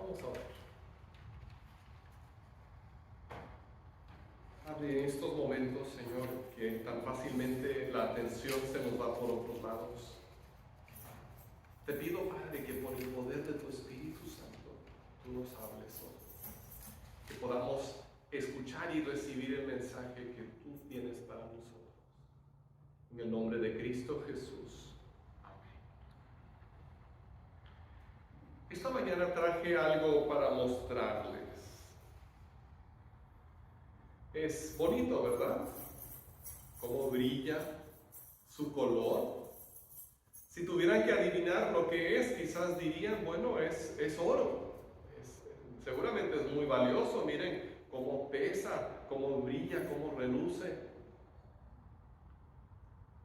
Vamos a ver. Padre, en estos momentos, Señor, que tan fácilmente la atención se nos va por otros lados, te pido, Padre, que por el poder de tu Espíritu Santo, tú nos hables hoy. Que podamos escuchar y recibir el mensaje que tú tienes para nosotros. En el nombre de Cristo Jesús. Amén. Esta mañana traje algo para mostrarles. Es bonito, ¿verdad? Cómo brilla su color. Si tuvieran que adivinar lo que es, quizás dirían, bueno, es oro. Seguramente es muy valioso. Miren cómo pesa, cómo brilla, cómo reluce.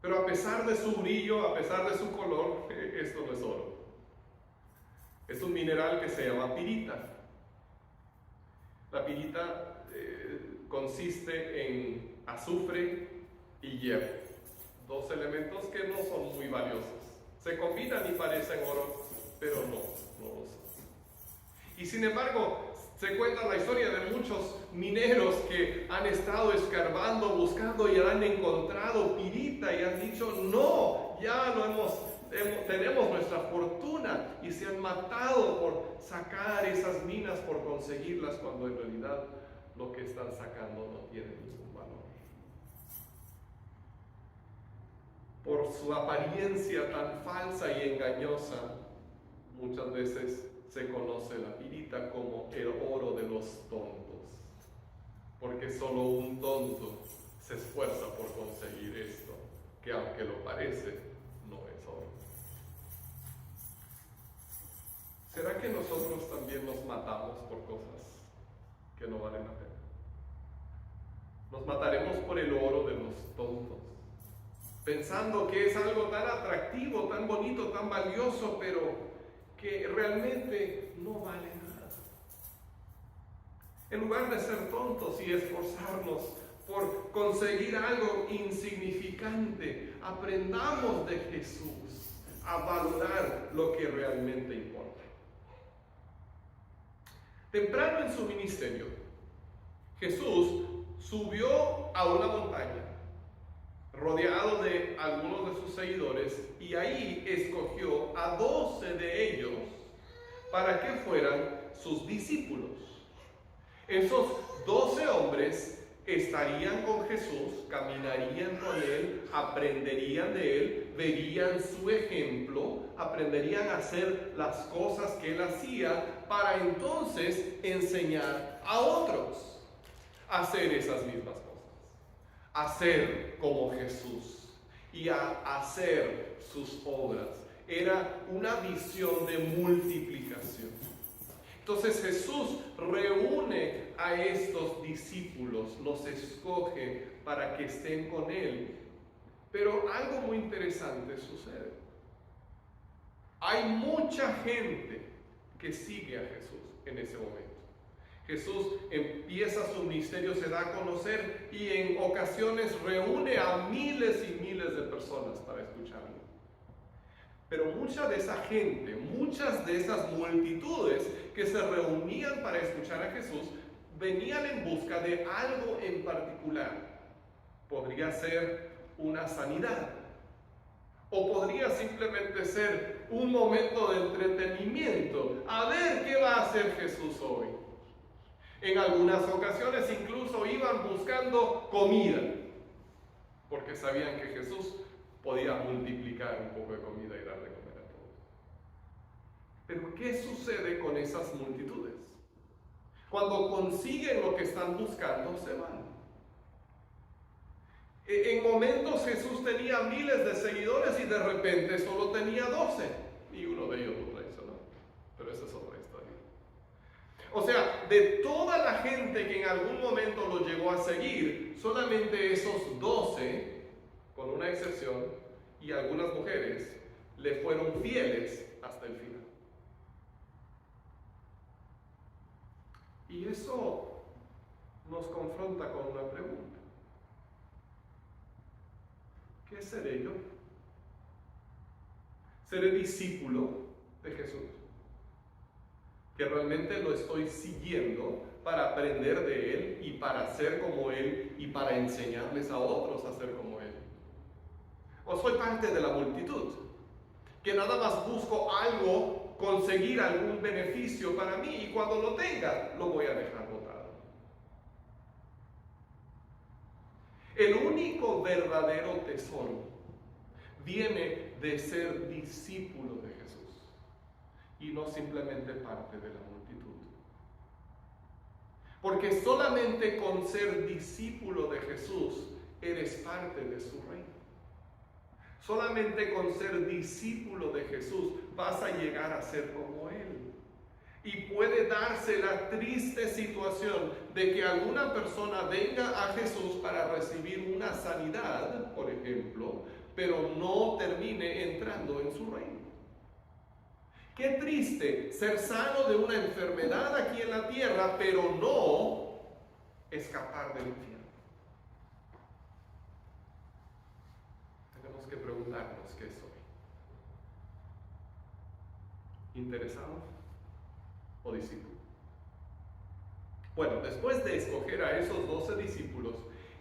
Pero a pesar de su brillo, a pesar de su color, esto no es oro. Es un mineral que se llama pirita. La pirita consiste en azufre y hierro. Dos elementos que no son muy valiosos. Se combinan y parecen oro, pero no lo son. Y sin embargo, se cuenta la historia de muchos mineros que han estado escarbando, buscando y han encontrado pirita y han dicho, no, ya tenemos nuestra fortuna, y se han matado por sacar esas minas, por conseguirlas, cuando en realidad lo que están sacando no tiene ningún valor. Por su apariencia tan falsa y engañosa, muchas veces se conoce la pirita como el oro de los tontos, porque solo un tonto se esfuerza por conseguir esto, que aunque lo parece, no es oro. ¿Será que nosotros también nos matamos por cosas que no valen la pena? Nos mataremos por el oro de los tontos, pensando que es algo tan atractivo, tan bonito, tan valioso, pero que realmente no vale nada. En lugar de ser tontos y esforzarnos por conseguir algo insignificante, aprendamos de Jesús a valorar lo que realmente importa. Temprano en su ministerio, Jesús subió a una montaña, rodeado de algunos de sus seguidores, y ahí escogió a 12 de ellos para que fueran sus discípulos. Esos 12 hombres estarían con Jesús, caminarían con Él, aprenderían de Él, verían su ejemplo, aprenderían a hacer las cosas que Él hacía, para entonces enseñar a otros a hacer esas mismas cosas, a ser como Jesús y a hacer sus obras. Era una visión de multiplicación. Entonces Jesús reúne a estos discípulos, los escoge para que estén con Él. Pero algo muy interesante sucede. Hay mucha gente que sigue a Jesús en ese momento. Jesús empieza su ministerio, se da a conocer y en ocasiones reúne a miles y miles de personas para escucharlo. Pero mucha de esa gente, muchas de esas multitudes que se reunían para escuchar a Jesús, venían en busca de algo en particular. Podría ser una sanidad, o podría simplemente ser un momento de entretenimiento, a ver qué va a hacer Jesús hoy. En algunas ocasiones incluso iban buscando comida, porque sabían que Jesús podía multiplicar un poco de comida y dar de comer a todos. Pero ¿qué sucede con esas multitudes? Cuando consiguen lo que están buscando, se van. En momentos Jesús tenía miles de seguidores y de repente solo tenía 12, y uno de ellos lo traicionó. Pero esa es otra historia. O sea, de toda la gente que en algún momento lo llegó a seguir, solamente esos 12, con una excepción, y algunas mujeres, le fueron fieles hasta el final. Y eso nos confronta con una pregunta. ¿Qué seré yo? ¿Seré discípulo de Jesús? que realmente lo estoy siguiendo para aprender de Él y para ser como Él y para enseñarles a otros a ser como Él. O soy parte de la multitud, que nada más busco algo, conseguir algún beneficio para mí y cuando lo tenga, lo voy a dejar botado. El único verdadero tesoro viene de ser discípulo de Jesús y no simplemente parte de la multitud. Porque solamente con ser discípulo de Jesús eres parte de su reino. Solamente con ser discípulo de Jesús vas a llegar a ser como Él. Y puede darse la triste situación de que alguna persona venga a Jesús para recibir una sanidad, por ejemplo, pero no termine entrando en su reino. Qué triste ser sano de una enfermedad aquí en la tierra, pero no escapar del infierno. Tenemos que preguntarnos qué soy. ¿Interesado o discípulo? Bueno, después de escoger a esos 12 discípulos,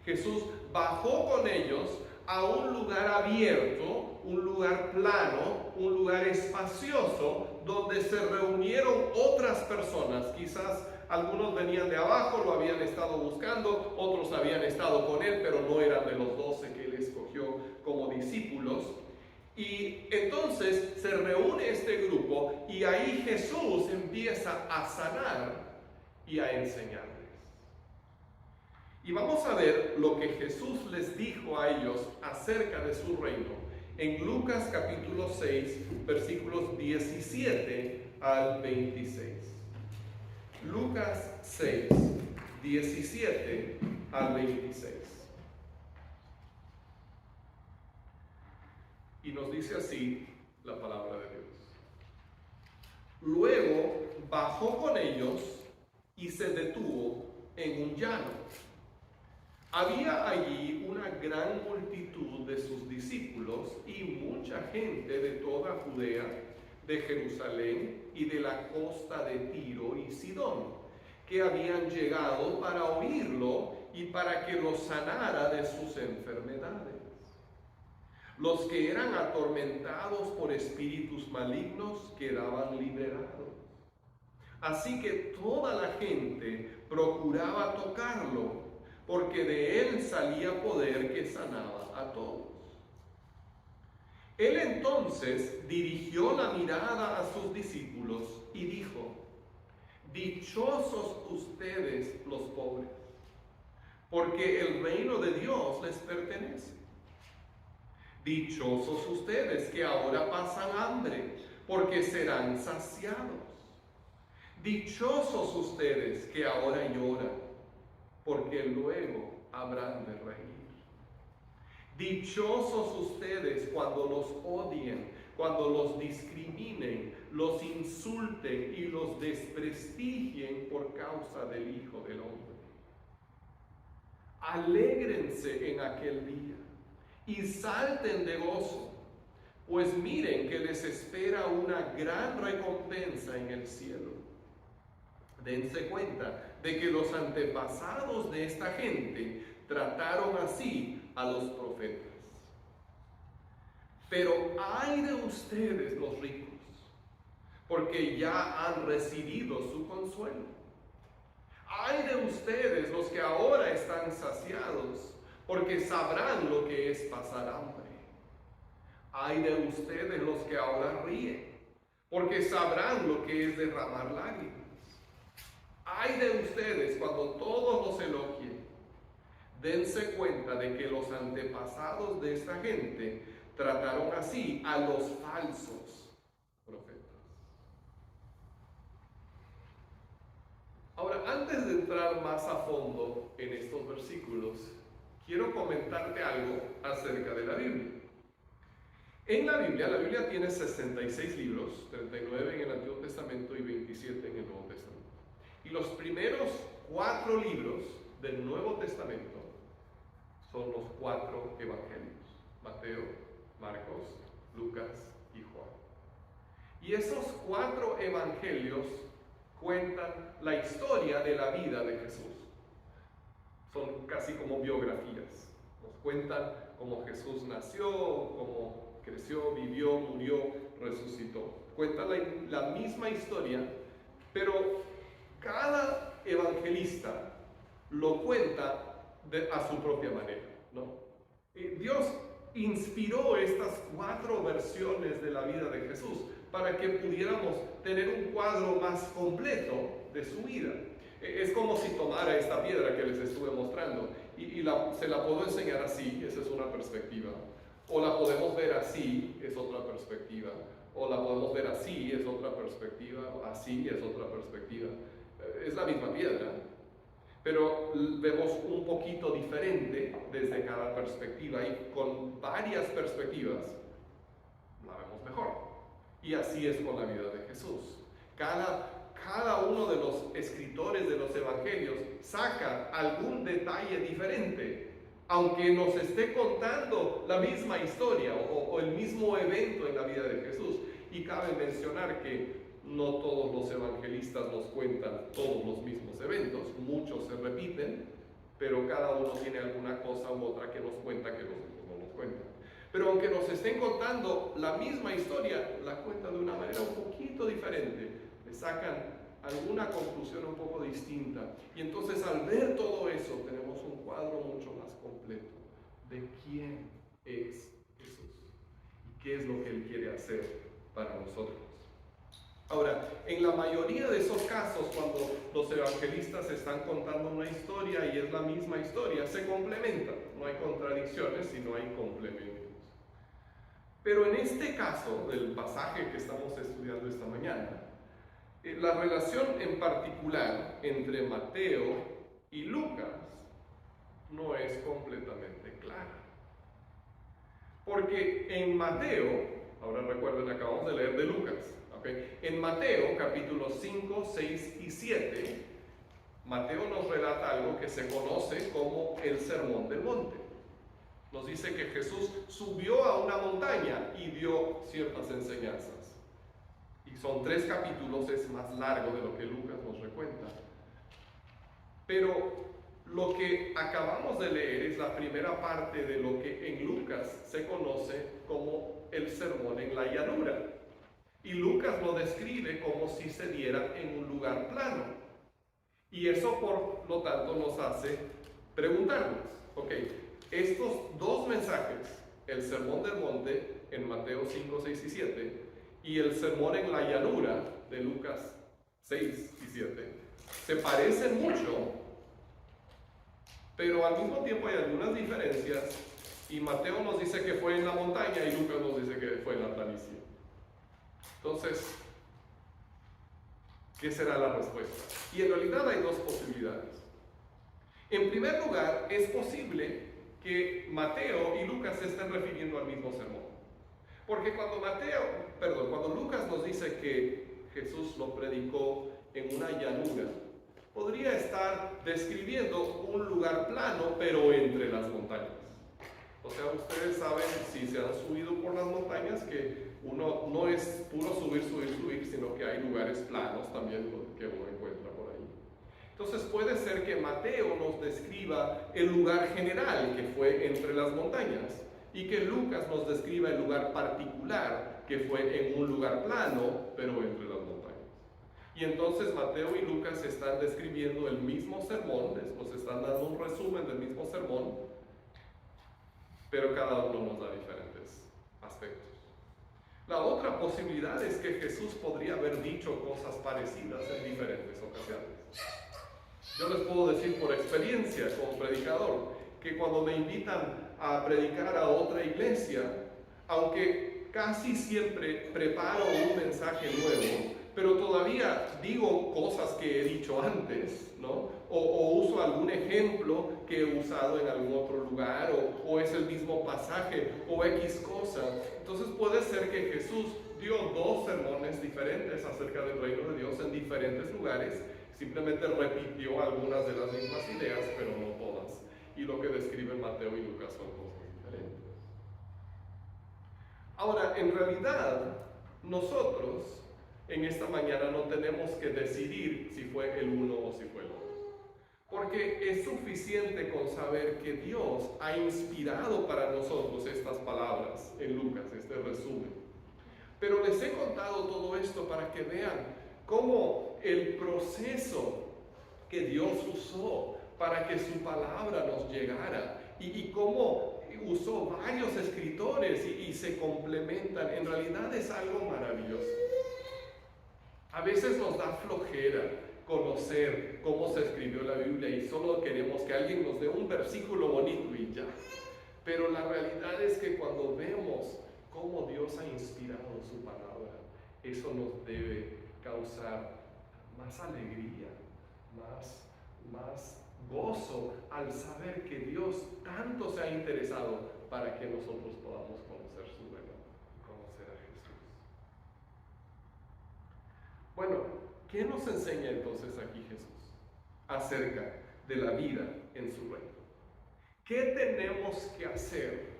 Jesús bajó con ellos a un lugar abierto, un lugar plano, un lugar espacioso, donde se reunieron otras personas. Quizás algunos venían de abajo, lo habían estado buscando, otros habían estado con él, pero no eran de los 12 que él escogió como discípulos. Y entonces se reúne este grupo y ahí Jesús empieza a sanar y a enseñarles. Y vamos a ver lo que Jesús les dijo a ellos acerca de su reino en Lucas capítulo 6, versículos 17 al 26. Lucas 6, 17 al 26. Y nos dice así la palabra de Dios. Luego bajó con ellos y se detuvo en un llano. Había allí una gran multitud de sus discípulos y mucha gente de toda Judea, de Jerusalén y de la costa de Tiro y Sidón, que habían llegado para oírlo y para que los sanara de sus enfermedades. Los que eran atormentados por espíritus malignos quedaban liberados. Así que toda la gente procuraba tocarlo, porque de él salía poder que sanaba a todos. Él entonces dirigió la mirada a sus discípulos y dijo: dichosos ustedes los pobres, porque el reino de Dios les pertenece. Dichosos ustedes que ahora pasan hambre, porque serán saciados. Dichosos ustedes que ahora lloran, porque luego habrán de reír. Dichosos ustedes cuando los odien, cuando los discriminen, los insulten y los desprestigien por causa del Hijo del Hombre. Alégrense en aquel día y salten de gozo, pues miren que les espera una gran recompensa en el cielo. Dense cuenta de que los antepasados de esta gente trataron así a los profetas. Pero ay de ustedes los ricos, porque ya han recibido su consuelo. Ay de ustedes los que ahora están saciados, porque sabrán lo que es pasar hambre. Ay de ustedes los que ahora ríen, porque sabrán lo que es derramar lágrimas. Ay de ustedes cuando todos los elogien. Dense cuenta de que los antepasados de esta gente trataron así a los falsos profetas. Ahora, antes de entrar más a fondo en estos versículos, quiero comentarte algo acerca de la Biblia. En la Biblia tiene 66 libros, 39 en el Antiguo Testamento y 27 en el Nuevo Testamento. Y los primeros 4 libros del Nuevo Testamento son los 4 evangelios: Mateo, Marcos, Lucas y Juan. Y esos 4 evangelios cuentan la historia de la vida de Jesús. Son casi como biografías. Nos cuentan cómo Jesús nació, cómo creció, vivió, murió, resucitó. Cuentan la misma historia, pero cada evangelista lo cuenta a su propia manera, ¿no? Dios inspiró estas 4 versiones de la vida de Jesús para que pudiéramos tener un cuadro más completo de su vida. Es como si tomara esta piedra que les estuve mostrando y se la puedo enseñar así, esa es una perspectiva, o la podemos ver así, es otra perspectiva, o la podemos ver así, es otra perspectiva, o así, es otra perspectiva. Es la misma piedra, pero vemos un poquito diferente desde cada perspectiva, y con varias perspectivas la vemos mejor. Y así es con la vida de Jesús. Cada uno de los escritores de los evangelios saca algún detalle diferente, aunque nos esté contando la misma historia o el mismo evento en la vida de Jesús. Y cabe mencionar que no todos los evangelistas nos cuentan todos los mismos eventos, muchos se repiten, pero cada uno tiene alguna cosa u otra que nos cuenta que los otros no nos cuentan. Pero aunque nos estén contando la misma historia, la cuentan de una manera un poquito diferente, le sacan alguna conclusión un poco distinta. Y entonces al ver todo eso tenemos un cuadro mucho más completo de quién es Jesús y qué es lo que Él quiere hacer para nosotros. Ahora, en la mayoría de esos casos, cuando los evangelistas están contando una historia y es la misma historia, se complementan. No hay contradicciones, sino hay complementos. Pero en este caso del pasaje que estamos estudiando esta mañana, la relación en particular entre Mateo y Lucas no es completamente clara. Porque en Mateo, ahora recuerden, acabamos de leer de Lucas, ¿okay? En Mateo capítulos 5, 6 y 7, Mateo nos relata algo que se conoce como el Sermón del Monte. Nos dice que Jesús subió a una montaña y dio ciertas enseñanzas. Y son 3 capítulos, es más largo de lo que Lucas nos recuenta. Pero lo que acabamos de leer es la primera parte de lo que en Lucas se conoce como el sermón en la llanura. Y Lucas lo describe como si se diera en un lugar plano. Y eso, por lo tanto, nos hace preguntarnos, ok, estos 2 mensajes, el sermón del monte en Mateo 5, 6 y 7, y el sermón en la llanura de Lucas 6 y 7, se parecen mucho, pero al mismo tiempo hay algunas diferencias, y Mateo nos dice que fue en la montaña y Lucas nos dice que fue en la planicie. Entonces, ¿qué será la respuesta? Y en realidad hay 2 posibilidades. En primer lugar, es posible que Mateo y Lucas se estén refiriendo al mismo sermón. Porque cuando Lucas nos dice que Jesús lo predicó en una llanura, podría estar describiendo un lugar plano, pero entre las montañas. O sea, ustedes saben, si se han subido por las montañas, que uno no es puro subir, sino que hay lugares planos también que uno encuentra por ahí. Entonces puede ser que Mateo nos describa el lugar general, que fue entre las montañas, y que Lucas nos describa el lugar particular, que fue en un lugar plano, pero entre las montañas. Y entonces Mateo y Lucas están describiendo el mismo sermón, nos están dando un resumen del mismo sermón, pero cada uno nos da diferentes aspectos. La otra posibilidad es que Jesús podría haber dicho cosas parecidas en diferentes ocasiones. Yo les puedo decir por experiencia como predicador, que cuando me invitan a predicar a otra iglesia, aunque casi siempre preparo un mensaje nuevo, pero todavía digo cosas que he dicho antes, ¿no? O uso algún ejemplo que he usado en algún otro lugar, o es el mismo pasaje, o X cosa. Entonces puede ser que Jesús dio 2 sermones diferentes acerca del reino de Dios en diferentes lugares, simplemente repitió algunas de las mismas ideas, pero no todas. Y lo que describen Mateo y Lucas son cosas diferentes. Ahora, en realidad, nosotros en esta mañana no tenemos que decidir si fue el uno o si fue el otro. Porque es suficiente con saber que Dios ha inspirado para nosotros estas palabras en Lucas, este resumen. Pero les he contado todo esto para que vean cómo el proceso que Dios usó para que su palabra nos llegara y cómo usó varios escritores y se complementan, en realidad es algo maravilloso. A veces nos da flojera conocer cómo se escribió la Biblia y solo queremos que alguien nos dé un versículo bonito y ya. Pero la realidad es que cuando vemos cómo Dios ha inspirado su palabra, eso nos debe causar más alegría, más gozo al saber que Dios tanto se ha interesado para que nosotros podamos conocer su verdad, conocer a Jesús. Bueno, ¿qué nos enseña entonces aquí Jesús acerca de la vida en su reino? ¿Qué tenemos que hacer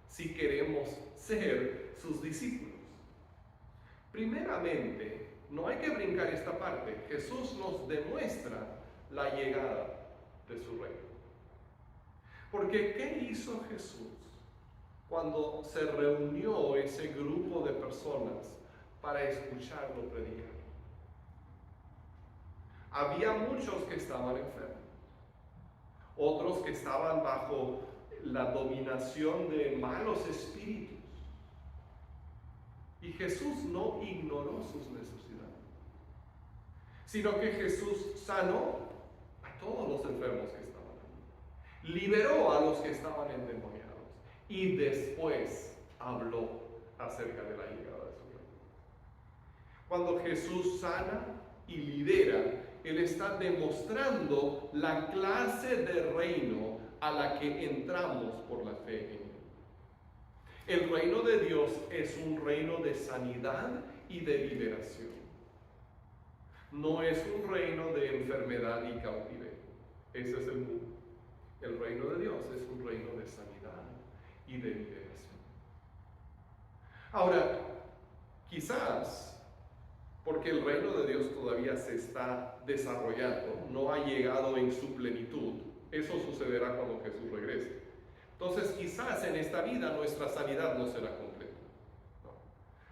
si queremos ser sus discípulos? Primeramente, no hay que brincar esta parte. Jesús nos demuestra la llegada de su reino. Porque ¿qué hizo Jesús cuando se reunió ese grupo de personas para escucharlo predicar? Había muchos que estaban enfermos, otros que estaban bajo la dominación de malos espíritus. Y Jesús no ignoró sus necesidades, sino que Jesús sanó a todos los enfermos que estaban allí, liberó a los que estaban endemoniados y después habló acerca de la llegada de su reino. Cuando Jesús sana y lidera, Él está demostrando la clase de reino a la que entramos por la fe en Él. El reino de Dios es un reino de sanidad y de liberación. No es un reino de enfermedad y cautiverio. Ese es el mundo. El reino de Dios es un reino de sanidad y de liberación. Ahora, quizás porque el reino de Dios todavía se está desarrollando, no ha llegado en su plenitud, eso sucederá cuando Jesús regrese. Entonces quizás en esta vida nuestra sanidad no será completa. ¿No?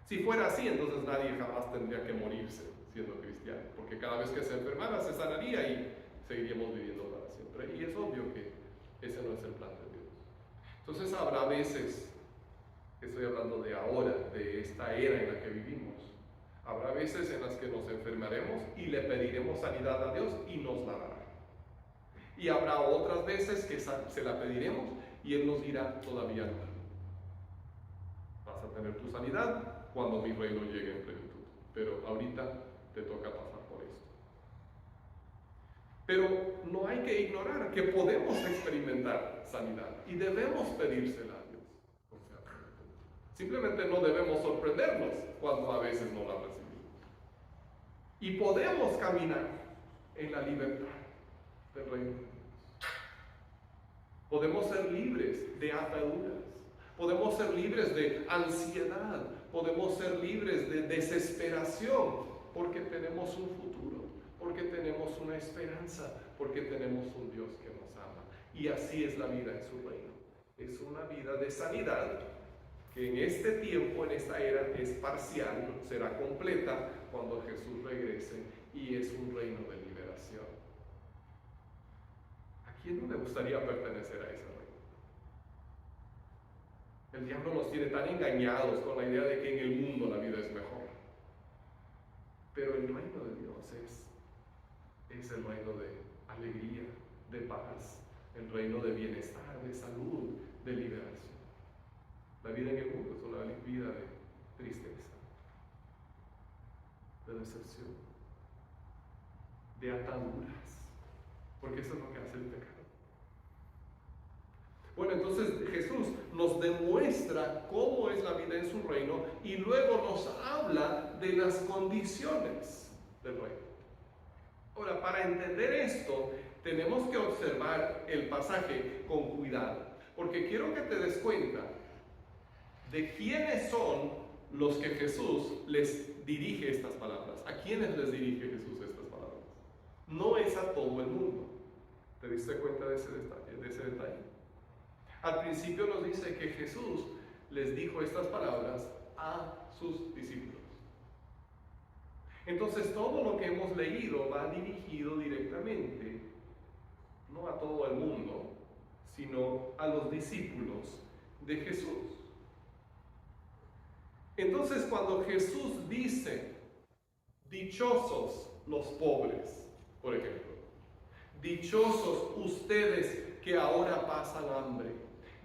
Si fuera así, entonces nadie jamás tendría que morirse siendo cristiano, porque cada vez que se enfermara se sanaría y seguiríamos viviendo para siempre. Y es obvio que ese no es el plan de Dios. Entonces habrá veces, estoy hablando de ahora, de esta era en la que vivimos, habrá veces en las que nos enfermaremos y le pediremos sanidad a Dios y nos la dará. Y habrá otras veces que se la pediremos y Él nos dirá, todavía no. Vas a tener tu sanidad cuando mi reino llegue en plenitud. Pero ahorita te toca pasar por esto. Pero no hay que ignorar que podemos experimentar sanidad y debemos pedírsela a Dios. Simplemente no debemos sorprendernos cuando a veces no la recibimos. Y podemos caminar en la libertad del reino de Dios. Podemos ser libres de ataduras, podemos ser libres de ansiedad, podemos ser libres de desesperación, porque tenemos un futuro, porque tenemos una esperanza, porque tenemos un Dios que nos ama. Y así es la vida en su reino. Es una vida de sanidad que en este tiempo, en esta era, es parcial, será completa cuando Jesús regrese, y es un reino de liberación. ¿A quién no le gustaría pertenecer a ese reino? El diablo nos tiene tan engañados con la idea de que en el mundo la vida es mejor. Pero el reino de Dios es el reino de alegría, de paz, el reino de bienestar, de salud, de liberación. La vida en el mundo es una vida de tristeza, de decepción, de ataduras, porque eso es lo que hace el pecado. Bueno, entonces Jesús nos demuestra cómo es la vida en su reino y luego nos habla de las condiciones del reino. Ahora, para entender esto, tenemos que observar el pasaje con cuidado, porque quiero que te des cuenta de quiénes son los que Jesús les dirige estas palabras. ¿A quiénes les dirige Jesús estas palabras? No es a todo el mundo. ¿Te diste cuenta de ese detalle? Al principio nos dice que Jesús les dijo estas palabras a sus discípulos. Entonces todo lo que hemos leído va dirigido directamente, no a todo el mundo, sino a los discípulos de Jesús. Entonces cuando Jesús dice, dichosos los pobres, por ejemplo, dichosos ustedes que ahora pasan hambre,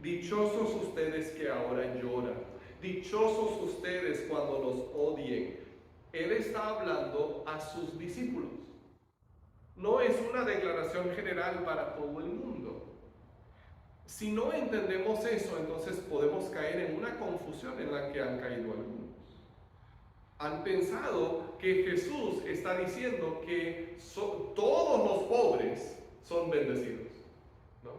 dichosos ustedes que ahora lloran, dichosos ustedes cuando los odien. Él está hablando a sus discípulos. No es una declaración general para todo el mundo. Si no entendemos eso, entonces podemos caer en una confusión en la que han caído algunos. Han pensado que Jesús está diciendo que todos los pobres son bendecidos, ¿no?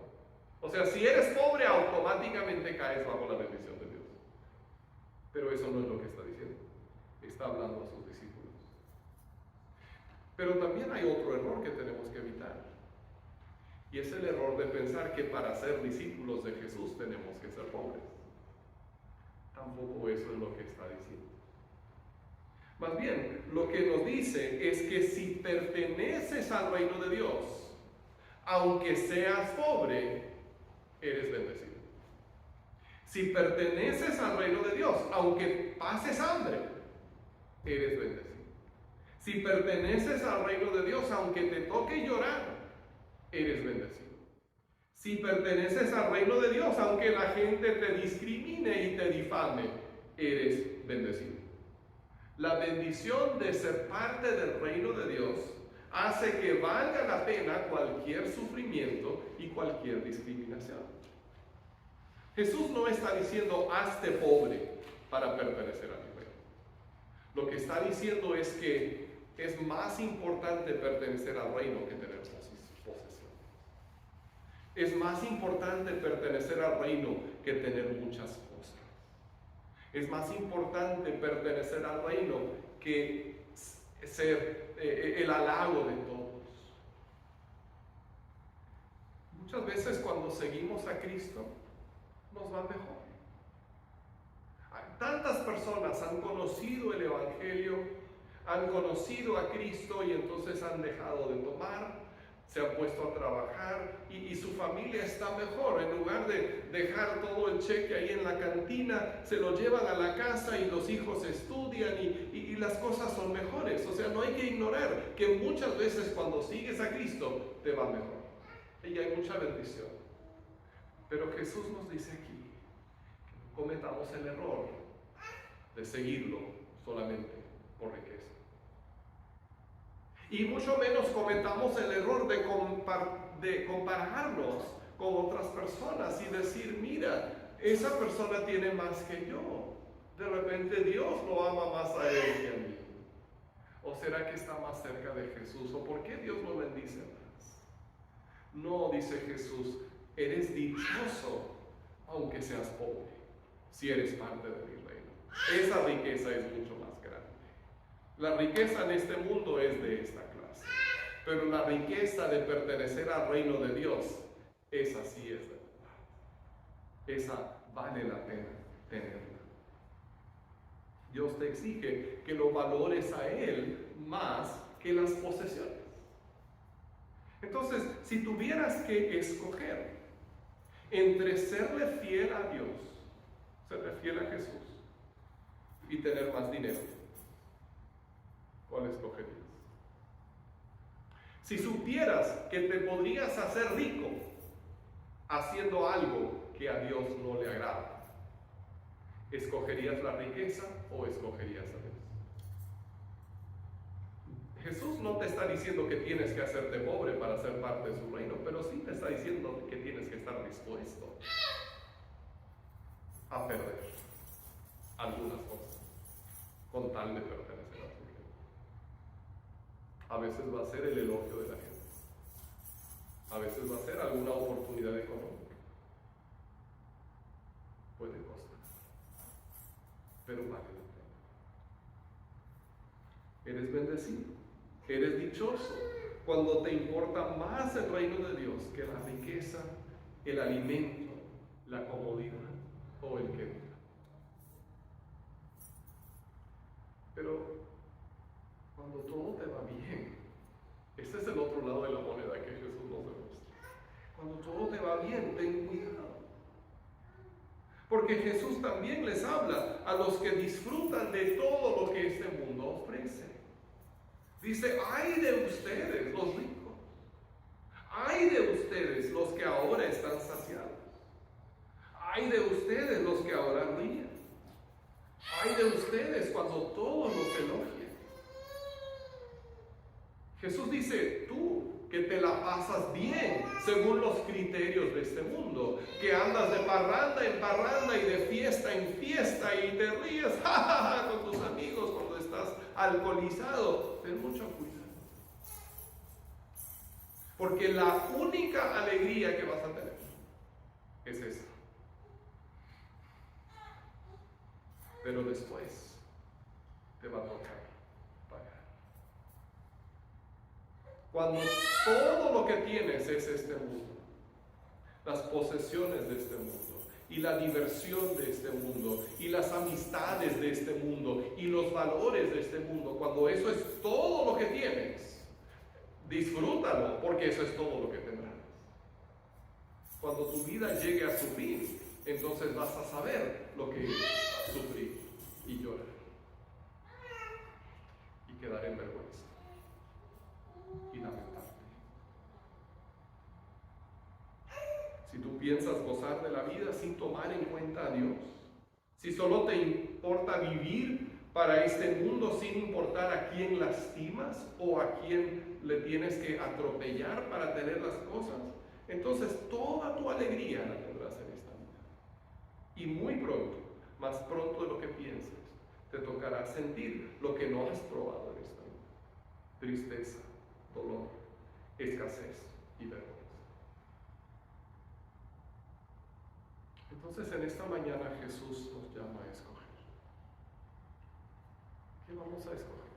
O sea, si eres pobre, automáticamente caes bajo la bendición de Dios. Pero eso no es lo que está diciendo. Está hablando a sus discípulos. Pero también hay otro error que tenemos que evitar. Y es el error de pensar que para ser discípulos de Jesús tenemos que ser pobres. Tampoco eso es lo que está diciendo. Más bien, lo que nos dice es que si perteneces al reino de Dios, aunque seas pobre, eres bendecido. Si perteneces al reino de Dios, aunque pases hambre, eres bendecido. Si perteneces al reino de Dios, aunque te toque llorar, eres bendecido. Si perteneces al reino de Dios, aunque la gente te discrimine y te difame, eres bendecido. La bendición de ser parte del reino de Dios hace que valga la pena cualquier sufrimiento y cualquier discriminación. Jesús no está diciendo, hazte pobre para pertenecer a mi reino. Lo que está diciendo es que es más importante pertenecer al reino que tener posesión. Es más importante pertenecer al reino que tener muchas cosas. Es más importante pertenecer al reino que ser el halago de todos. Muchas veces cuando seguimos a Cristo, nos va mejor. Tantas personas han conocido el Evangelio, han conocido a Cristo y entonces han dejado de tomar, se han puesto a trabajar y su familia está mejor. En lugar de dejar todo el cheque ahí en la cantina, se lo llevan a la casa y los hijos estudian y las cosas son mejores. O sea, no hay que ignorar que muchas veces cuando sigues a Cristo te va mejor y hay mucha bendición. Pero Jesús nos dice aquí que no cometamos el error de seguirlo solamente por riqueza. Y mucho menos cometamos el error de compararnos con otras personas y decir, mira, esa persona tiene más que yo. De repente Dios lo ama más a él que a mí. ¿O será que está más cerca de Jesús? ¿O por qué Dios lo bendice más? No, dice Jesús, eres dichoso aunque seas pobre, si eres parte de mi reino. Esa riqueza es mucho más grande. La riqueza en este mundo es de esta clase, pero la riqueza de pertenecer al reino de Dios, esa sí es de verdad. Esa vale la pena tenerla. Dios te exige que lo valores a Él más que las posesiones. Entonces, si tuvieras que escoger entre serle fiel a Dios, serle fiel a Jesús y tener más dinero, ¿cuál escogerías? Si supieras que te podrías hacer rico haciendo algo que a Dios no le agrada, ¿escogerías la riqueza o escogerías a Dios? Jesús no te está diciendo que tienes que hacerte pobre para ser parte de su reino, pero sí te está diciendo que tienes que estar dispuesto a perder algunas cosas con tal de pertenecer a su reino. A veces va a ser el elogio de la gente. A veces va a ser alguna oportunidad económica. Puede costar, pero vale la pena. eres bendecido, eres dichoso cuando te importa más el reino de Dios que la riqueza, el alimento, la comodidad o el que dura. Pero cuando todo te va bien, ese es el otro lado de la moneda que Jesús nos demuestra. Cuando todo te va bien, ten cuidado. Porque Jesús también les habla a los que disfrutan de todo lo que este mundo ofrece. Dice, ay de ustedes, los ricos. Ay de ustedes, los que ahora están saciados. Ay de ustedes, los que ahora ríen. Ay de ustedes cuando todos los elogien. Jesús dice, tú que te la pasas bien según los criterios de este mundo, que andas de parranda en parranda y de fiesta en fiesta y te ríes con tus amigos cuando estás alcoholizado, ten mucho cuidado. Porque la única alegría que vas a tener es esa. Pero después te va a tocar pagar. Cuando todo lo que tienes es este mundo, las posesiones de este mundo, y la diversión de este mundo, y las amistades de este mundo, y los valores de este mundo, cuando eso es todo lo que tienes, disfrútalo, porque eso es todo lo que tendrás. Cuando tu vida llegue a su fin, entonces vas a saber lo que es sufrir y llorar y quedar en vergüenza y lamentarte. Si tú piensas gozar de la vida sin tomar en cuenta a Dios, si solo te importa vivir para este mundo sin importar a quién lastimas o a quién le tienes que atropellar para tener las cosas, entonces toda tu alegría la tendrás en esta vida. Y muy pronto, más pronto de lo que pienses, te tocará sentir lo que no has probado en esta vida: tristeza, dolor, escasez y vergüenza. Entonces en esta mañana Jesús nos llama a escoger. ¿Qué vamos a escoger?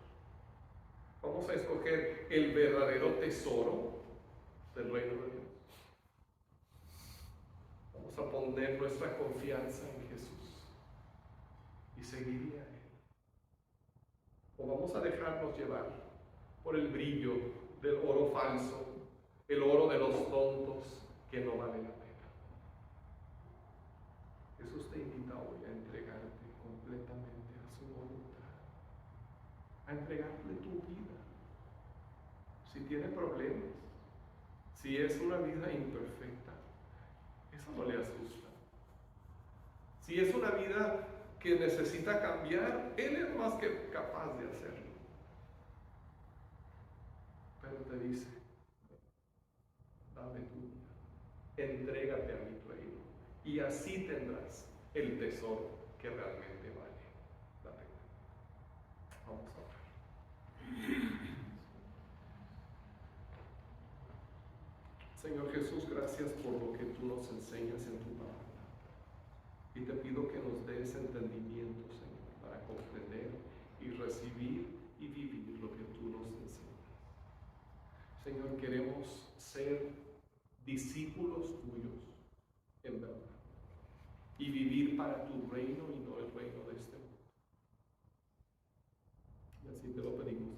Vamos a escoger el verdadero tesoro del reino de Dios. Vamos a poner nuestra confianza en Jesús y seguirle a Él. O vamos a dejarnos llevar por el brillo del oro falso, el oro de los tontos que no vale la pena. Jesús te invita hoy a entregarte completamente a su voluntad, a entregarle tu vida. Si tiene problemas, si es una vida imperfecta, eso no le asusta. Si es una vida que necesita cambiar, Él es más que capaz de hacerlo. Pero te dice, dame tu vida, entrégate a mi reino, y así tendrás el tesoro que realmente vale la pena. Vamos a orar. Señor Jesús, gracias por lo que tú nos enseñas en tu palabra. Y te pido que nos des entendimiento, Señor, para comprender y recibir y vivir lo que tú nos enseñas. Señor, queremos ser discípulos tuyos en verdad y vivir para tu reino y no el reino de este mundo. Y así te lo pedimos.